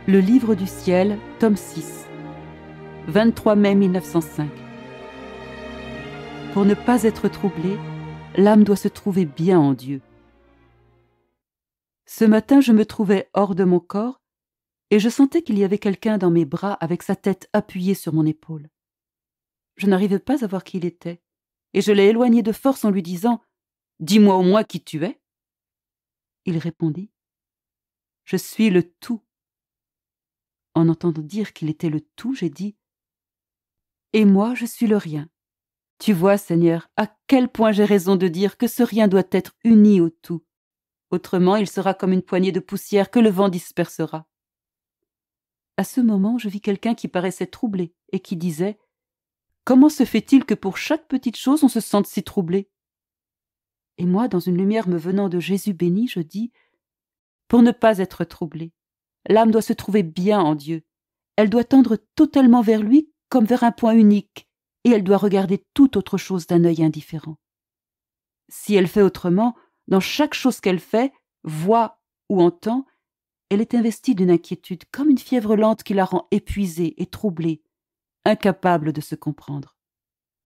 Le livre du ciel, tome 6, 23 mai 1905. Pour ne pas être troublée, l'âme doit se trouver bien en Dieu. Ce matin, je me trouvais hors de mon corps et je sentais qu'il y avait quelqu'un dans mes bras avec sa tête appuyée sur mon épaule. Je n'arrivais pas à voir qui il était et je l'ai éloigné de force en lui disant « Dis-moi au moins qui tu es ». Il répondit « Je suis le tout ». En entendant dire qu'il était le tout, j'ai dit « Et moi, je suis le rien ». Tu vois, Seigneur, à quel point j'ai raison de dire que ce rien doit être uni au tout. Autrement, il sera comme une poignée de poussière que le vent dispersera. À ce moment, je vis quelqu'un qui paraissait troublé et qui disait « Comment se fait-il que pour chaque petite chose on se sente si troublé ?» Et moi, dans une lumière me venant de Jésus béni, je dis « Pour ne pas être troublée, l'âme doit se trouver bien en Dieu. Elle doit tendre totalement vers lui comme vers un point unique, et elle doit regarder toute autre chose d'un œil indifférent. Si elle fait autrement, dans chaque chose qu'elle fait, voit ou entend, elle est investie d'une inquiétude comme une fièvre lente qui la rend épuisée et troublée, incapable de se comprendre.